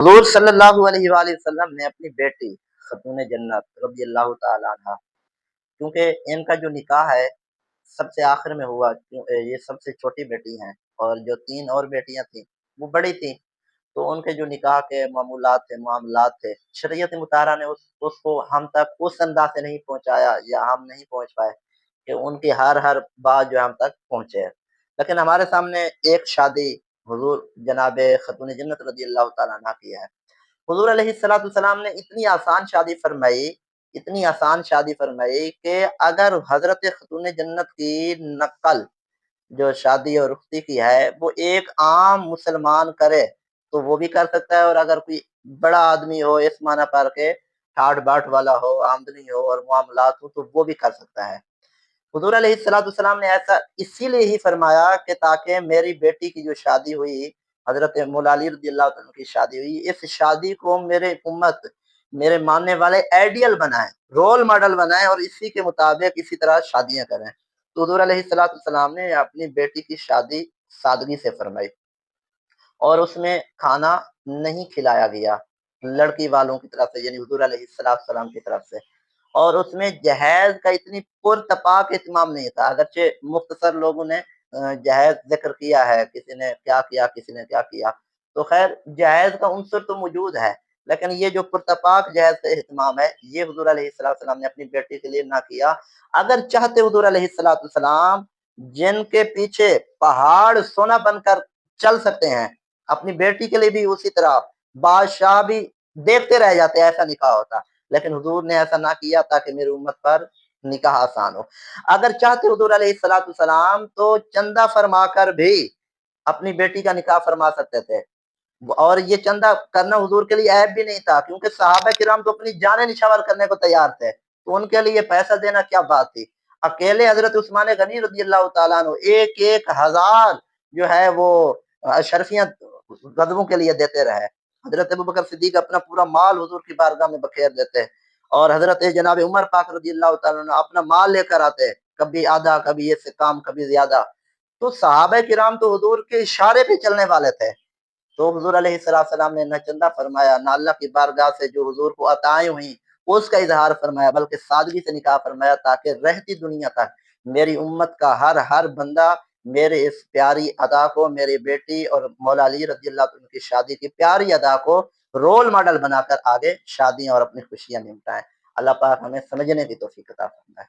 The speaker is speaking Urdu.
حضور صلی اللہ علیہ وآلہ وسلم نے اپنی بیٹی خاتون جنت رضی اللہ تعالی عنہ، کیونکہ ان کا جو نکاح ہے سب سے آخر میں ہوا، یہ سب سے چھوٹی بیٹی ہیں، اور جو تین اور بیٹیاں تھیں وہ بڑی تھیں، تو ان کے جو نکاح کے معمولات تھے، معاملات تھے، شریعت مطہرہ نے اس کو ہم تک اس انداز سے نہیں پہنچایا، یا ہم نہیں پہنچ پائے کہ ان کی ہر بات جو ہم تک پہنچے۔ لیکن ہمارے سامنے ایک شادی حضور جناب خاتون جنت رضی اللہ تعالیٰ عنہ کی ہے۔ حضور علیہ السلام نے اتنی آسان شادی فرمائی، اتنی آسان شادی فرمائی کہ اگر حضرت خاتون جنت کی نقل جو شادی اور رخصتی کی ہے وہ ایک عام مسلمان کرے تو وہ بھی کر سکتا ہے، اور اگر کوئی بڑا آدمی ہو، اس معنی پر کے ٹھاٹ باٹ والا ہو، آمدنی ہو اور معاملات ہو، تو وہ بھی کر سکتا ہے۔ حضور علیہ السلام نے ایسا اسی لیے ہی فرمایا کہ تاکہ میری بیٹی کی جو شادی ہوئی، حضرت مولا علی رضی اللہ عنہ کی شادی ہوئی، اس شادی کو میرے امت، میرے ماننے والے آئیڈیل بنائیں، رول ماڈل بنائیں، اور اسی کے مطابق اسی طرح شادیاں کریں۔ تو حضور علیہ السلام نے اپنی بیٹی کی شادی سادگی سے فرمائی، اور اس میں کھانا نہیں کھلایا گیا لڑکی والوں کی طرف سے، یعنی حضور علیہ السلام کی طرف سے، اور اس میں جہیز کا اتنی پرتپاک اہتمام نہیں تھا، اگرچہ مختصر لوگوں نے جہیز ذکر کیا ہے، کسی نے کیا کیا، کسی نے کیا کیا، تو خیر جہیز کا عنصر تو موجود ہے، لیکن یہ جو پرتپاک جہیز کا اہتمام ہے یہ حضور علیہ السلام نے اپنی بیٹی کے لیے نہ کیا۔ اگر چاہتے حضور علیہ السلام جن کے پیچھے پہاڑ سونا بن کر چل سکتے ہیں، اپنی بیٹی کے لیے بھی اسی طرح بادشاہ بھی دیکھتے رہ جاتے، ایسا نکاح ہوتا، لیکن حضور نے ایسا نہ کیا تاکہ میری امت پر نکاح آسان ہو۔ اگر چاہتے حضور علیہ السلام تو چندہ فرما کر بھی اپنی بیٹی کا نکاح فرما سکتے تھے، اور یہ چندہ کرنا حضور کے لیے عیب بھی نہیں تھا، کیونکہ صحابہ کرام تو اپنی جانیں نشاور کرنے کو تیار تھے، تو ان کے لیے پیسہ دینا کیا بات تھی۔ اکیلے حضرت عثمان غنی رضی اللہ تعالیٰ عنہ ایک ہزار جو ہے وہ اشرفیاں غزووں کے لیے دیتے رہے۔ حضرت ابوبکر صدیق اپنا پورا مال حضور کی بارگاہ میں بکھیر دیتے، اور حضرت جناب عمر پاک رضی اللہ تعالیٰ عنہ اپنا مال لے کر آتے، کبھی آدھا، کبھی یہ سے کام، کبھی زیادہ۔ تو صحابہ کرام تو حضور کے اشارے پہ چلنے والے تھے، تو حضور علیہ السلام نے نہ چندہ فرمایا، نہ اللہ کی بارگاہ سے جو حضور کو عطائیں ہوئیں اس کا اظہار فرمایا، بلکہ سادگی سے نکاح فرمایا، تاکہ رہتی دنیا تک میری امت کا ہر بندہ میرے اس پیاری ادا کو، میری بیٹی اور مولا علی رضی اللہ عنہ کی شادی کی پیاری ادا کو رول ماڈل بنا کر آگے شادیاں اور اپنی خوشیاں نمٹائیں۔ اللہ پاک ہمیں سمجھنے کی توفیق عطا فرمائے۔